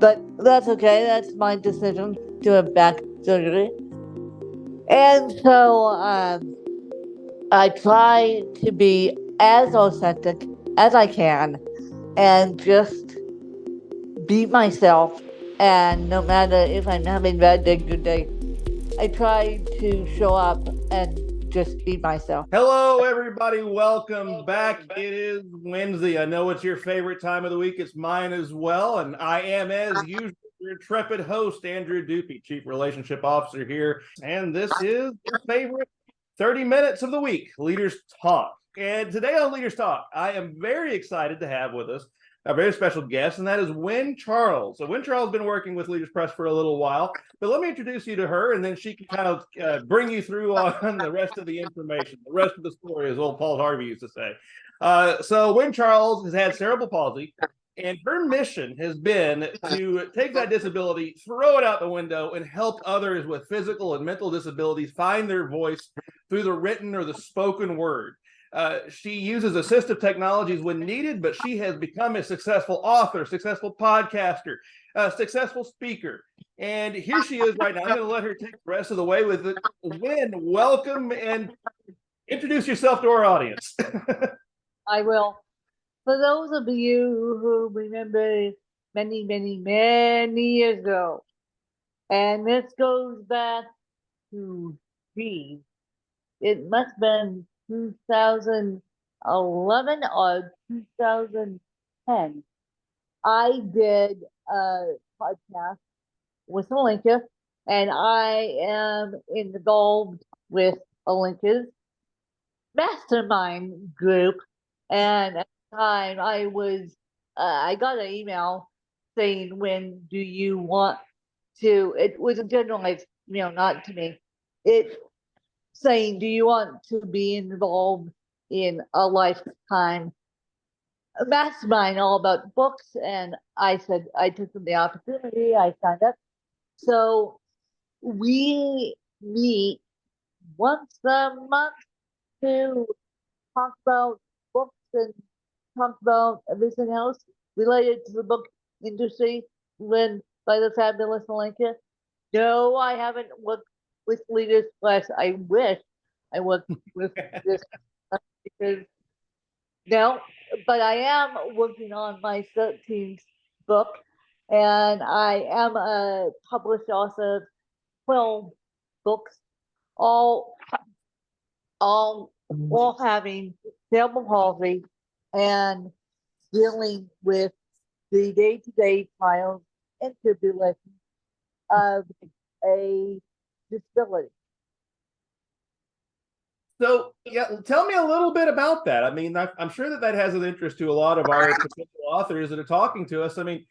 But that's okay. That's my decision to have back surgery. And so I try to be as authentic as I can and just be myself. And no matter if I'm having a bad day, good day, I try to show up and just be myself. Hello, everybody. Welcome back. It is Wednesday. I know it's your favorite time of the week. It's mine as well. And I am, as usual, your intrepid host, Andrew Dupe, Chief Relationship Officer here. And this is your favorite 30 minutes of the week, Leaders Talk. And today on Leaders Talk, I am very excited to have with us a very special guest, and that is Wynn Charles. So Wynn Charles has been working with Leaders Press for a little while, but let me introduce you to her, and then she can kind of bring you through on the rest of the information, the rest of the story, as old Paul Harvey used to say. So Wynn Charles has had cerebral palsy, and her mission has been to take that disability, throw it out the window, and help others with physical and mental disabilities find their voice through the written or the spoken word. She uses assistive technologies when needed, but she has become a successful author, successful podcaster, successful speaker. And here she is right now. I'm going to let her take the rest of the way with it. Wynn, welcome and introduce yourself to our audience. I will. For those of you who remember many years ago, and this goes back to geez, it must have been 2011 or 2010. I did a podcast with Olympia, and I am involved with Olympia's mastermind group. And at the time, I got an email saying, "When do you want to?" It was a generalized, not to me. It saying, "Do you want to be involved in a lifetime mastermind all about books?" And I said I took the opportunity. I signed up. So we meet once a month to talk about books and talk about everything else related to the book industry run by the fabulous Olympia. No, I haven't worked with Leaders Plus. I wish I worked with this because no, but I am working on my 13th book, and I am a published author of 12 books, all all all having cerebral palsy and dealing with the day-to-day trials and tribulations of a disability. So, yeah, tell me a little bit about that. I mean, I'm sure that has an interest to a lot of our potential authors that are talking to us. I mean,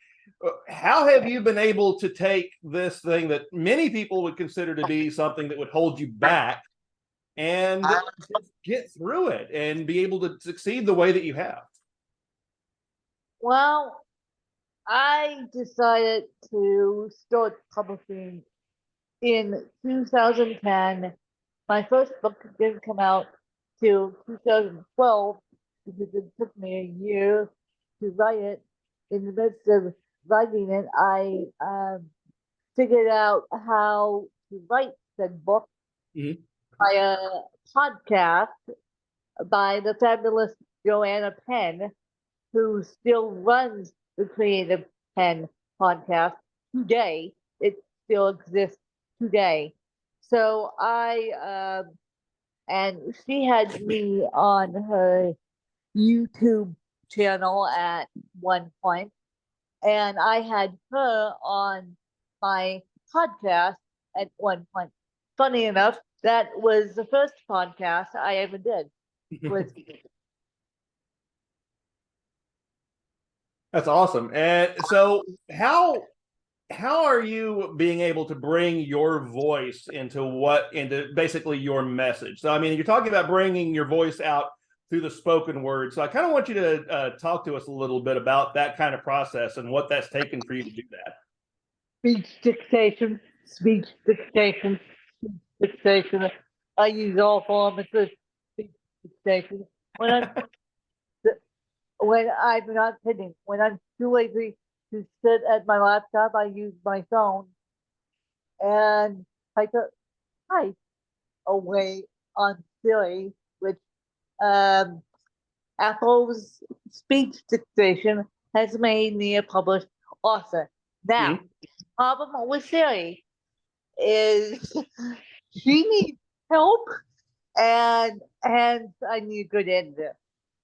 how have you been able to take this thing that many people would consider to be something that would hold you back and just get through it and be able to succeed the way that you have? Well, I decided to start publishing in 2010. My first book didn't come out till 2012 because it took me a year to write it. In the midst of writing it, I figured out how to write said book by a podcast by the fabulous Joanna Penn, who still runs the Creative Penn podcast today. It still exists today. So and she had me on her YouTube channel at one point, and I had her on my podcast at one point. Funny enough, that was the first podcast I ever did. Was That's awesome. And so how are you being able to bring your voice into basically your message? So I mean, you're talking about bringing your voice out through the spoken word. So I kind of want you to talk to us a little bit about that kind of process and what that's taken for you to do that. speech dictation, speech dictation, speech dictation. I use all forms of speech dictation. When I'm not kidding, when I'm too lazy to sit at my laptop, I use my phone and type away on Siri, which um, Apple's speech dictation has made me a published author. Now, problem with Siri is she needs help, and hence I need a good editor.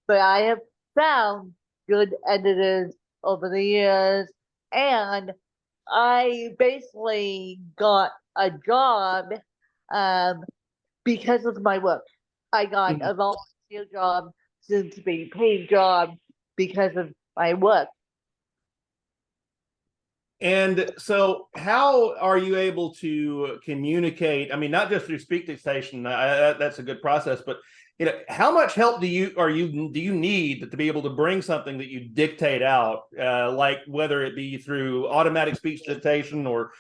But I have found good editors over the years, and I basically got a job um, because of my work. I got a volunteer job, soon to be paid job because of my work. And so, how are you able to communicate? I mean, not just through speak dictation. That's a good process, but how much help do you need to be able to bring something that you dictate out, like whether it be through automatic speech dictation or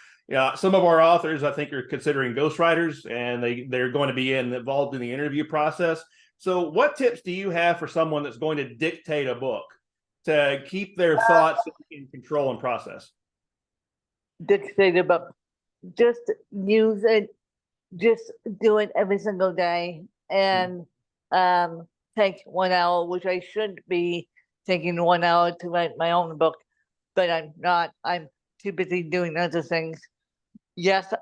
some of our authors, I think, are considering ghostwriters, and they're going to be involved in the interview process. So, what tips do you have for someone that's going to dictate a book to keep their thoughts in control and process? Dictated, but just use it, just do it every single day, and take 1 hour, which I shouldn't be taking 1 hour to write my own book, but I'm not. I'm too busy doing other things. Yes,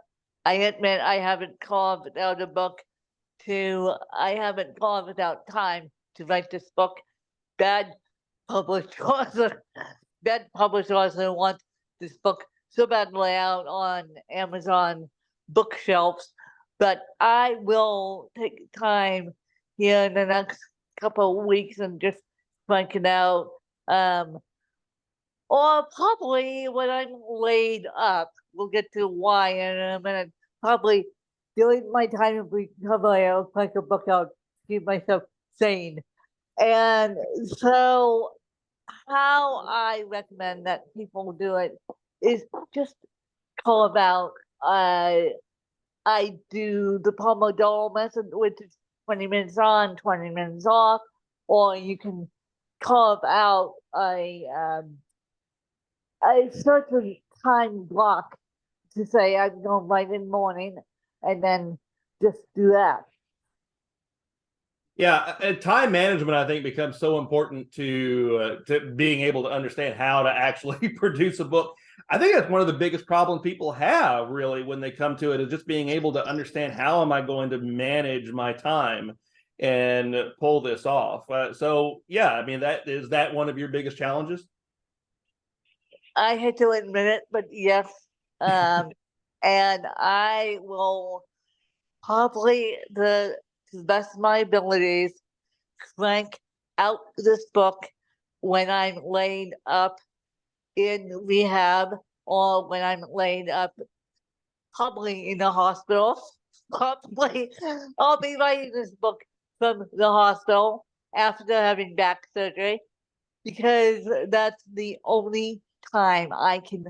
I admit I haven't carved out a book I haven't carved out time to write this book. Bad published author, bad published author wants this book so badly out on Amazon bookshelves, but I will take time here in the next couple of weeks and just crank it out. Or probably when I'm laid up, we'll get to why in a minute. Probably during my time of recovery, I'll crank a book out to keep myself sane. And so, how I recommend that people do it is just carve out. I do the Pomodoro method, which is 20 minutes on, 20 minutes off, or you can carve out a certain time block to say I'm going to write in the morning, and then just do that. Yeah, time management, I think, becomes so important to being able to understand how to actually produce a book. I think that's one of the biggest problems people have, really, when they come to it, is just being able to understand how am I going to manage my time and pull this off. So, yeah, I mean, is that one of your biggest challenges? I hate to admit it, but yes. And I will probably, to the best of my abilities, crank out this book when I'm laid up in rehab, or when I'm laid up probably in the hospital. Probably I'll be writing this book from the hospital after having back surgery, because that's the only time I can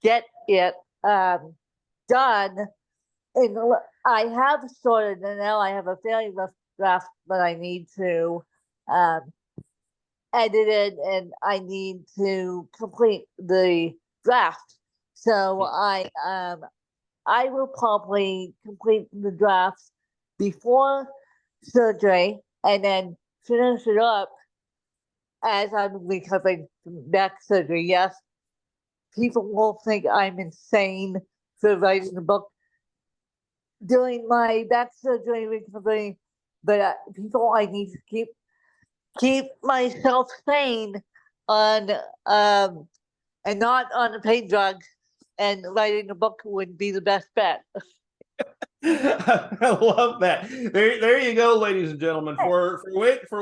get it done. And I have started, and now I have a fairly rough draft, but I need to edit it, and I need to complete the draft. So I will probably complete the drafts before surgery, and then finish it up as I'm recovering from back surgery. Yes, people will think I'm insane for writing a book during my back surgery recovery, but people, I need to keep myself sane on and not on the pain drugs, and writing a book would be the best bet. I love that. There you go, ladies and gentlemen. For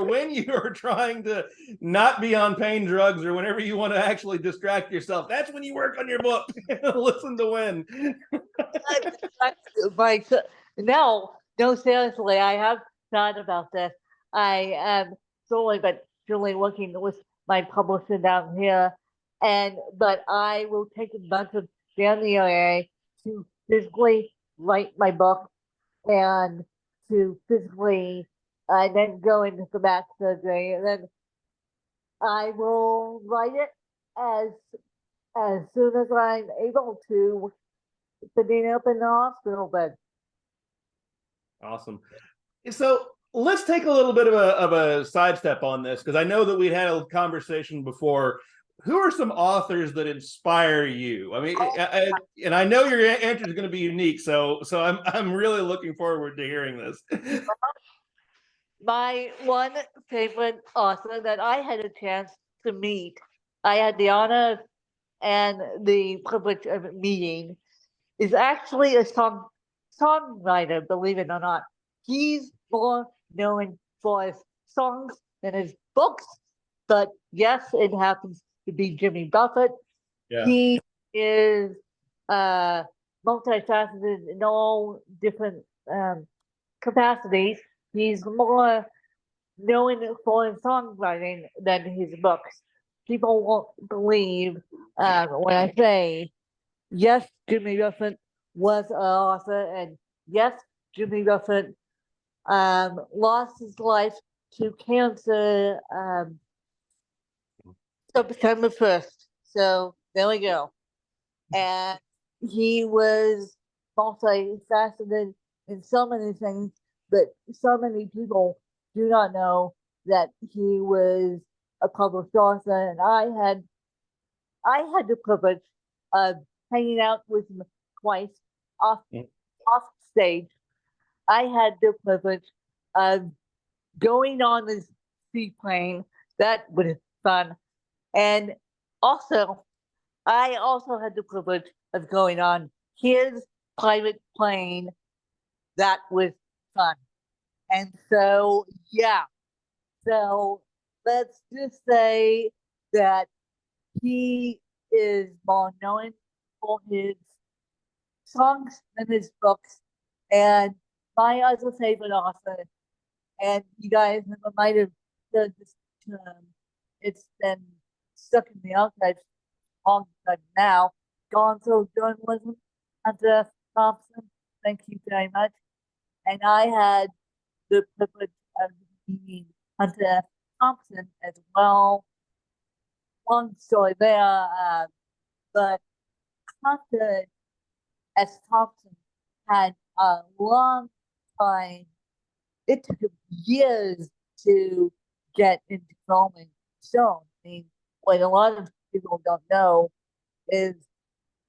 when you are trying to not be on pain drugs, or whenever you want to actually distract yourself, that's when you work on your book. Listen to Win. No, seriously, I have thought about this. I am slowly but surely working with my publisher down here, but I will take a bunch of down the area to physically write my book, and to physically then go into the back surgery, and then I will write it as soon as I'm able to, sitting up in the hospital bed. Awesome. So let's take a little bit of a sidestep on this, because I know that we had a conversation before. Who are some authors that inspire you? I mean, and I know your answer is going to be unique, so I'm really looking forward to hearing this. My one favorite author that I had a chance to meet, I had the honor and the privilege of meeting, is actually a songwriter, believe it or not. He's more known for his songs than his books, but yes, it happens to be Jimmy Buffett. Yeah. He is multifaceted in all different capacities. He's more known for his songwriting than his books. People won't believe when I say, yes, Jimmy Buffett was an author, and yes, Jimmy Buffett lost his life to cancer September 1st. So there we go. And he was multifaceted in so many things, but so many people do not know that he was a published author. And I had the privilege of hanging out with him twice off off stage. I had the privilege of going on the seaplane. That was fun. And also, I also had the privilege of going on his private plane. That was fun. And so, yeah. So let's just say that he is more known for his songs than his books. And my other favorite author, and you guys might have heard this term, it's been stuck in the archives long time now. Gonzo journalism, Hunter Thompson, thank you very much. And I had the privilege of meeting Hunter Thompson as well. Long story there, but Hunter S. Thompson had a long time. It took him years to get into Rolling Stone. I mean, what a lot of people don't know is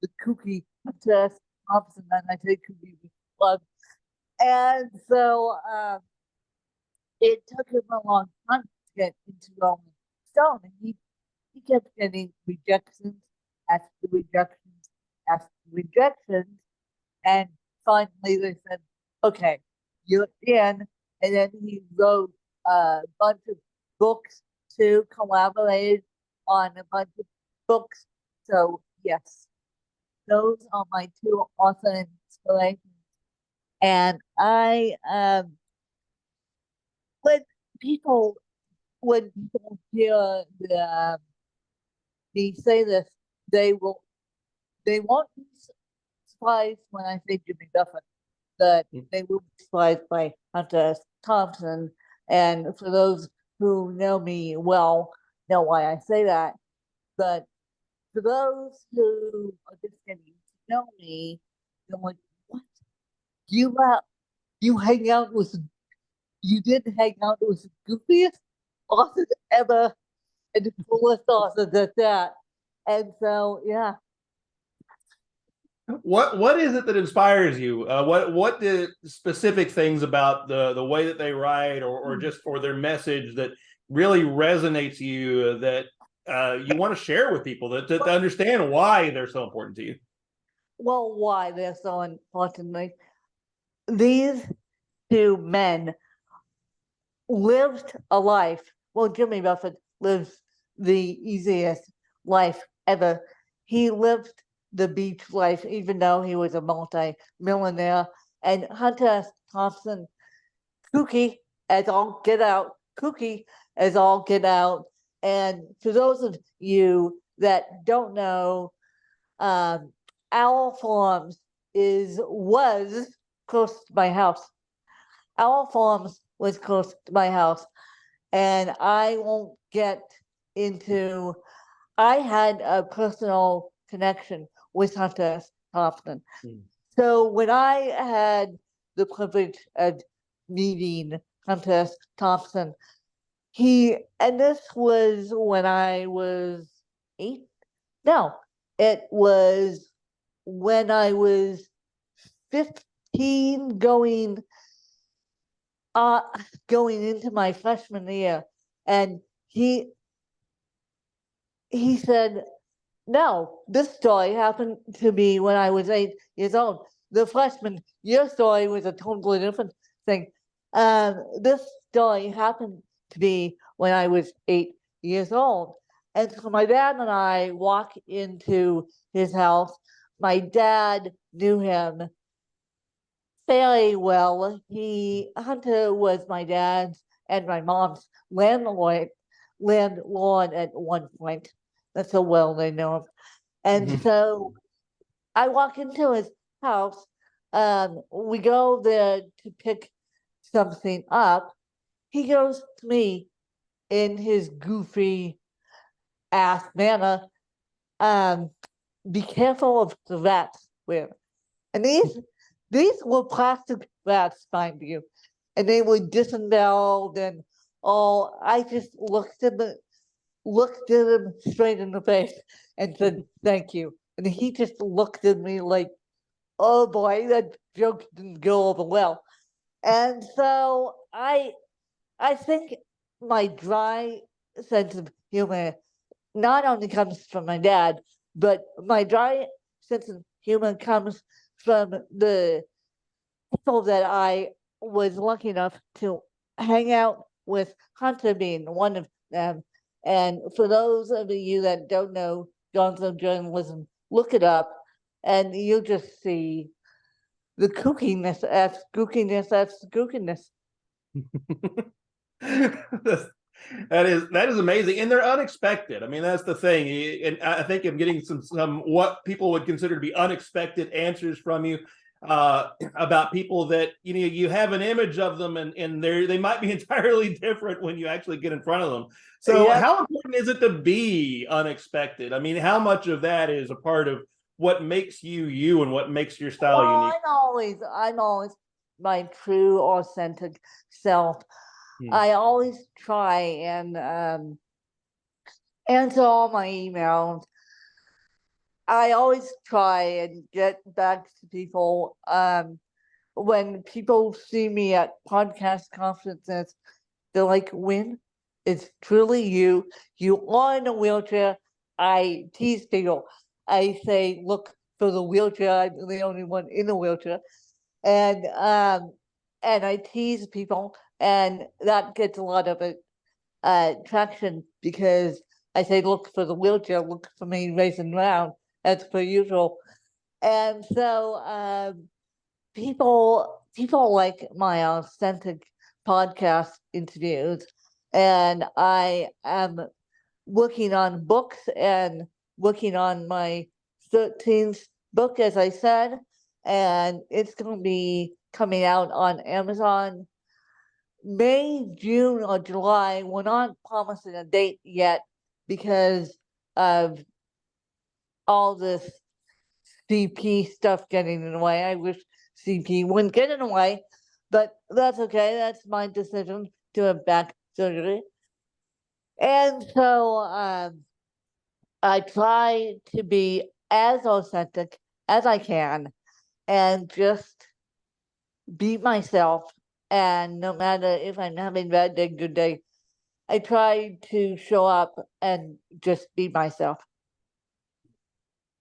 the kooky Hunter S. Thompson, and I say kooky with love. And so it took him a long time to get into Rolling Stone, and he kept getting rejections after rejections after rejections. And finally they said, okay, you're in. And then he wrote a bunch of books to collaborate on a bunch of books. So, yes, those are my two author inspirations. And when people, when people hear me say this, they won't be surprised when I say Jimmy Buffett, but they will be surprised by Hunter S. Thompson. And for those who know me well, know why I say that. But for those who are just getting to know me, they're like, what? You hang out with, you did hang out with the goofiest authors ever and the coolest authors at that. And so, yeah. What is it that inspires you? What the specific things about the way that they write, or just for their message, that really resonates you, that you want to share with people, that to understand why they're so important to you? Well, why they're so important? Like, these two men lived a life. Well, Jimmy Buffett lived the easiest life ever. He lived the beach life, even though he was a multi-millionaire. And Hunter S. Thompson, kooky as all get out, kooky as all get out. And for those of you that don't know, Owl Farms was close to my house. Owl Farms was close to my house, and I won't get into. I had a personal connection with Hunter S. Thompson. Mm. So when I had the privilege of meeting Hunter S. Thompson, and this was when I was 8. No, it was when I was 15, going into my freshman year, and he said, "No, this story happened to me when I was 8 years old. The freshman year story was a totally different thing. This story happened to me when I was 8 years old." And so my dad and I walk into his house. My dad knew him fairly well. Hunter was my dad's and my mom's landlord at one point. That's how well they know him. And so I walk into his house. We go there to pick something up. He goes to me in his goofy ass manner, "Be careful of the rats, Will." And these were plastic rats, mind you, and they were disemboweled and all. I just looked at him straight in the face and said, "Thank you." And he just looked at me like, "Oh boy, that joke didn't go over well." And so I think my dry sense of humor not only comes from my dad, but my dry sense of humor comes from the people that I was lucky enough to hang out with, Hunter being one of them. And for those of you that don't know gonzo journalism, look it up and you'll just see the kookiness after kookiness after kookiness. That is amazing, and they're unexpected. I mean, that's the thing, and I think I'm getting some what people would consider to be unexpected answers from you about people that you have an image of them, and they might be entirely different when you actually get in front of them. So, Yep. how important is it to be unexpected? I mean, how much of that is a part of what makes you and what makes your style unique? I'm always my true, authentic self. Hmm. I always try and answer all my emails. I always try and get back to people. When people see me at podcast conferences, they're like, "Win, it's truly you. You are in a wheelchair." I tease people. I say, "Look for the wheelchair. I'm the only one in a wheelchair." And I tease people, and that gets a lot of traction because I say, "Look for the wheelchair. Look for me racing around as per usual." And so people like my authentic podcast interviews, and I am working on books and working on my 13th book, as I said, and it's going to be coming out on Amazon May, June, or July. We're not promising a date yet because of all this CP stuff getting in the way. I wish CP wouldn't get in the way, but that's okay. That's my decision to have back surgery. And so I try to be as authentic as I can and just be myself. And no matter if I'm having a bad day, good day, I try to show up and just be myself.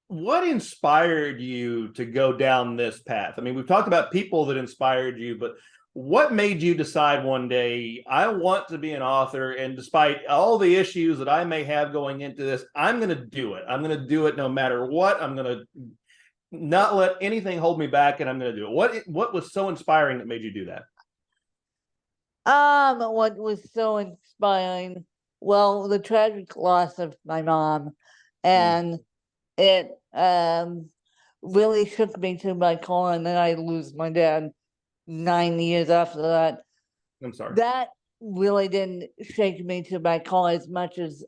What inspired you to go down this path? I mean, we've talked about people that inspired you, but what made you decide one day, I want to be an author, and despite all the issues that I may have going into this, I'm going to do it. I'm going to do it no matter what. I'm going to not let anything hold me back, and I'm going to do it. What was so inspiring that made you do that? What was so inspiring? Well, the tragic loss of my mom, and it really shook me to my core, and then I lose my dad 9 years after that. I'm sorry. That really didn't shake me to my core as much as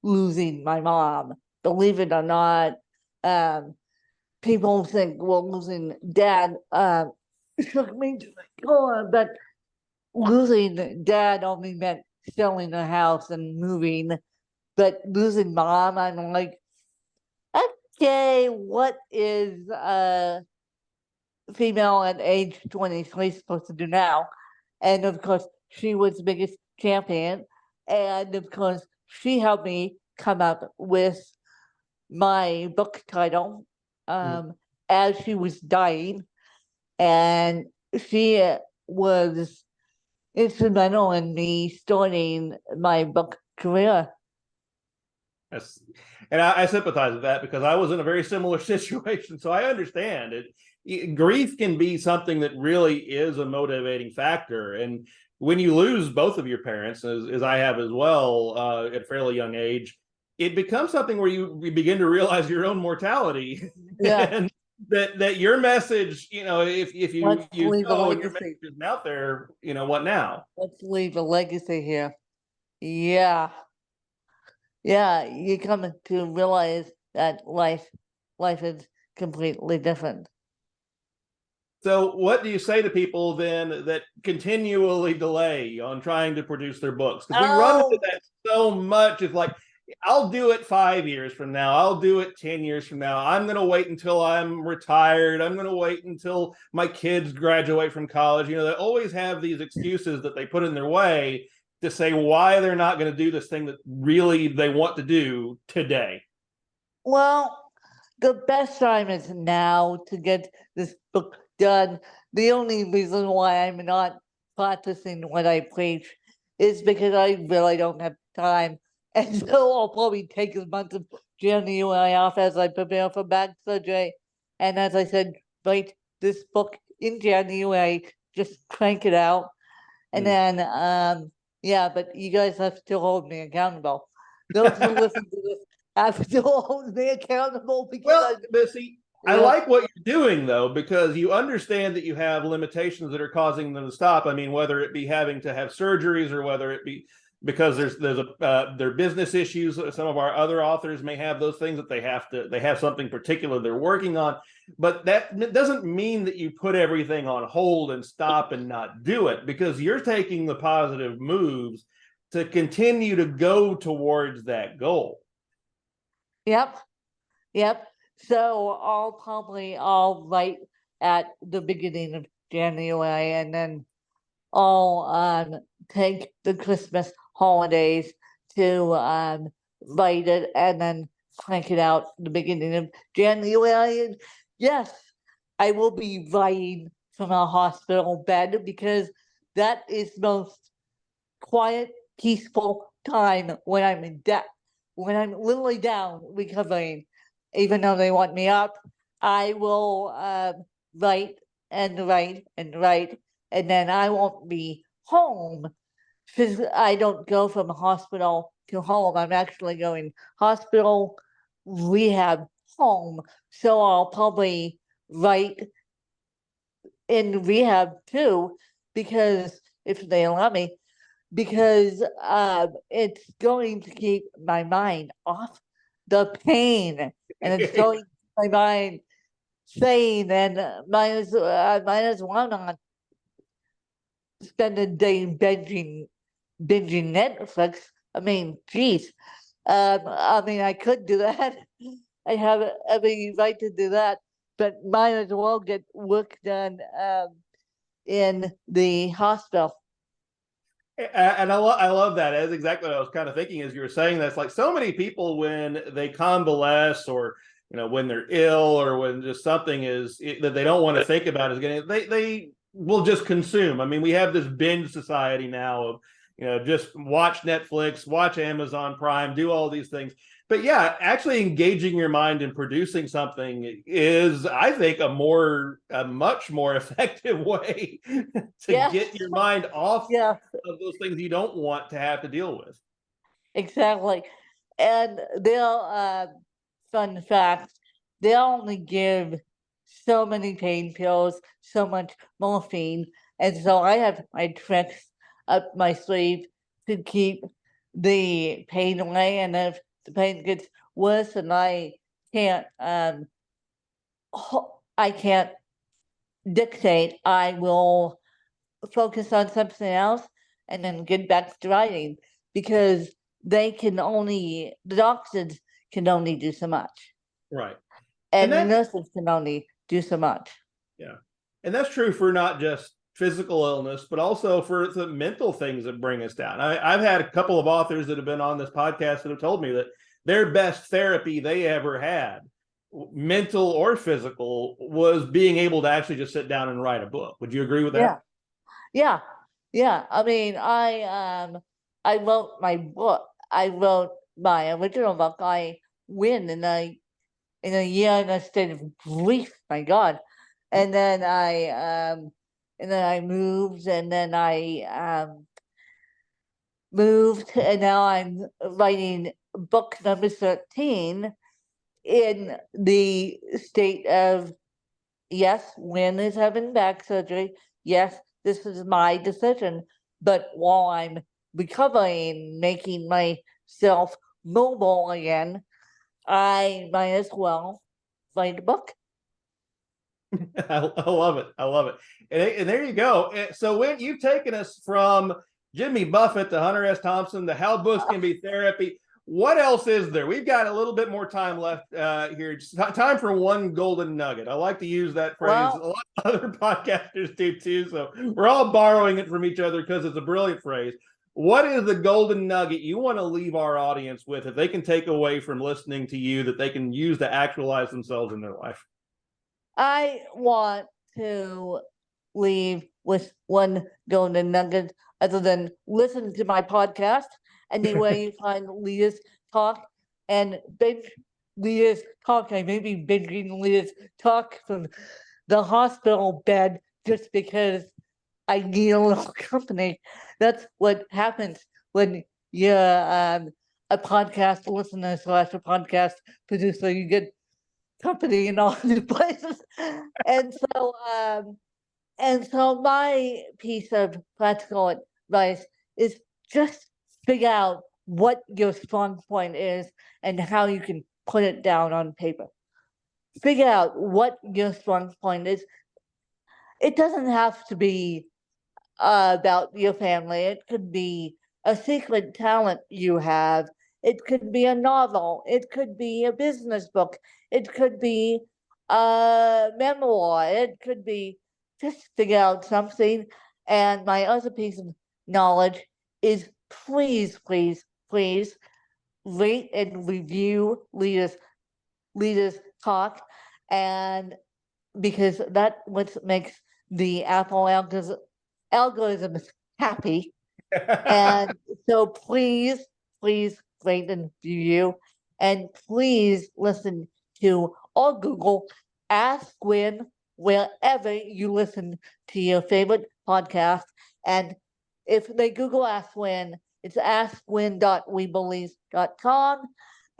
losing my mom. Believe it or not, people think, well, losing dad shook me to the core, but losing dad only meant selling the house and moving. But losing mom, I'm like, okay, what is female at age 23 supposed to do now? And of course, she was the biggest champion. And of course, she helped me come up with my book title as she was dying. And she was instrumental in me starting my book career. Yes. And I sympathize with that because I was in a very similar situation. So I understand it. Grief can be something that really is a motivating factor. And when you lose both of your parents, as I have as well, at a fairly young age, it becomes something where you begin to realize your own mortality. Yeah. And that your message, if you Let's leave a know and your legacy. message isn't out there, what now? Let's leave a legacy here. Yeah. Yeah, you come to realize that life is completely different. So what do you say to people then that continually delay on trying to produce their books? Because we run into that so much. It's like, I'll do it 5 years from now. I'll do it 10 years from now. I'm going to wait until I'm retired. I'm going to wait until my kids graduate from college. They always have these excuses that they put in their way to say why they're not going to do this thing that really they want to do today. Well, the best time is now to get this book done. The only reason why I'm not practicing what I preach is because I really don't have time. And so I'll probably take as much of January off as I prepare for back surgery. And as I said, write this book in January, just crank it out. And then, yeah, but you guys have to hold me accountable. Those who listen to this have to hold me accountable because I like what you're doing though, because you understand that you have limitations that are causing them to stop. I mean, whether it be having to have surgeries or whether it be because there's their business issues. Some of our other authors may have those things that they have something particular they're working on, but that doesn't mean that you put everything on hold and stop and not do it, because you're taking the positive moves to continue to go towards that goal. Yep. So I'll write at the beginning of January, and then I'll take the Christmas holidays to write it, and then crank it out the beginning of January. And yes, I will be writing from a hospital bed because that is the most quiet, peaceful time when I'm in death, when I'm literally down recovering. Even though they want me up, I will write and write and write, and then I won't be home because I don't go from hospital to home. I'm actually going hospital, rehab, home. So I'll probably write in rehab too, because if they allow me, because it's going to keep my mind off the pain, and it's going to keep my mind sane, and might as well not spend a day binging Netflix. I mean, geez. I could do that. I have every right to do that, but might as well get work done in the hospital. And I love that. That's exactly what I was kind of thinking as you were saying that. It's like so many people when they convalesce, or when they're ill, or when just something that they don't want to think about is getting, they will just consume. I mean, we have this binge society now of just watch Netflix, watch Amazon Prime, do all these things. But yeah, actually engaging your mind and producing something is, I think, a much more effective way to get your mind off of those things you don't want to have to deal with. Exactly. And they'll, fun fact, they'll only give so many pain pills, so much morphine. And so I have my tricks up my sleeve to keep the pain away. And if the pain gets worse and I can't I can't dictate. I will focus on something else and then get back to writing, because the doctors can only do so much, Right. And and the that, nurses can only do so much. yeah. And that's true for not just physical illness, but also for the mental things that bring us down. I've had a couple of authors that have been on this podcast that have told me that their best therapy they ever had, mental or physical, was being able to actually just sit down and write a book. Would you agree with that? Yeah, yeah. I mean, I wrote my book. I wrote my original book. I win in a year in a state of grief. My God, and then I moved, and then I moved, and now I'm writing book number 13 in the state of, yes, Win is having back surgery. Yes, this is my decision. But while I'm recovering, making myself mobile again, I might as well write a book. I love it. I love it. And there you go. So when you've taken us from Jimmy Buffett to Hunter S. Thompson to how books can be therapy, what else is there? We've got a little bit more time left here. Just time for one golden nugget. I like to use that phrase. Well, A lot of other podcasters do too. So we're all borrowing it from each other because it's a brilliant phrase. What is the golden nugget you want to leave our audience with that they can take away from listening to you that they can use to actualize themselves in their life? I want to leave with one golden nugget other than listen to my podcast anywhere you find Leah's Talk, and binge Leah's Talk. I may be binging Leah's Talk from the hospital bed just because I need a little company. That's what happens when you're a podcast listener slash a podcast producer. You get company in all new places. And so my piece of practical advice is just figure out what your strong point is and how you can put it down on paper. Figure out what your strong point is. It doesn't have to be about your family. It could be a secret talent you have. It could be a novel. It could be a business book. It could be a memoir. It could be, just figure out something. And my other piece of knowledge is, please, please, please rate and review Leaders Talk. And because that what makes the Apple algorithm is happy. And so please, please rate and review, and please listen to or Google Ask Gwen wherever you listen to your favorite podcast. And if they Google Ask Gwen, it's askgwen.webelieve.com,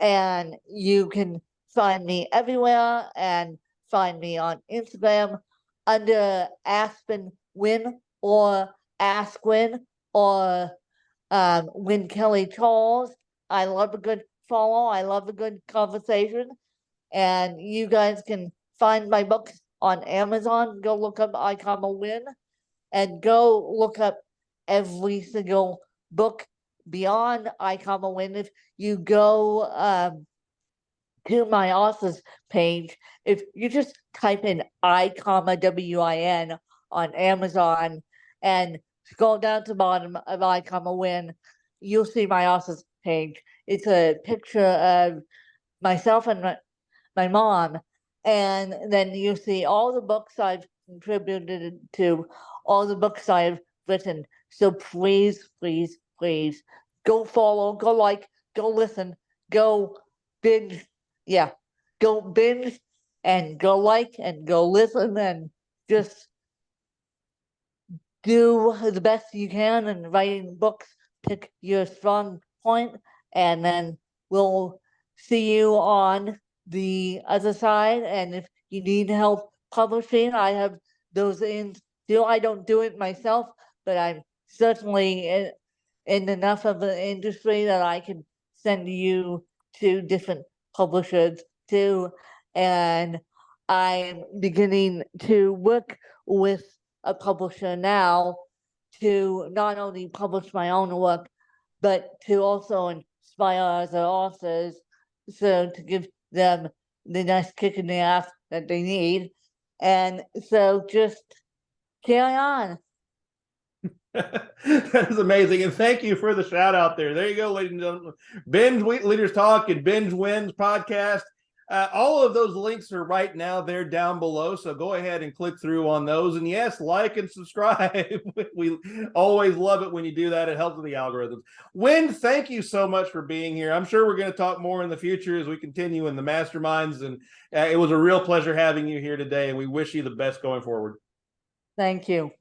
and you can find me everywhere and find me on Instagram under Aspen Win or Ask Win or Win Kelly Charles. I love a good follow. I love a good conversation. And you guys can find my books on Amazon. Go look up I Come a Win, and go look up every single book beyond I Come a Win. If you go to my author's page, if you just type in I comma WIN on Amazon and scroll down to the bottom of I comma Win, you'll see my author's page. It's a picture of myself and my mom, and then you see all the books I've contributed to, all the books I've written. So please, please, please go follow, go like, go listen, go binge. Yeah, go binge and go like and go listen and just do the best you can in writing books. Pick your strong point, and then we'll see you on the other side. And if you need help publishing, I have those in too. I don't do it myself, but I'm certainly in enough of the industry that I can send you to different publishers too. And I'm beginning to work with a publisher now to not only publish my own work, but to also inspire other authors, so to give them the nice kick in the ass that they need. And so just carry on. That is amazing. And thank you for the shout out there. There you go, ladies and gentlemen. Binge Leaders Talk and Binge Wins podcast. All of those links are right now there down below. So go ahead and click through on those. And yes, like and subscribe. We always love it when you do that. It helps with the algorithms. Win, thank you so much for being here. I'm sure we're going to talk more in the future as we continue in the masterminds. And it was a real pleasure having you here today. And we wish you the best going forward. Thank you.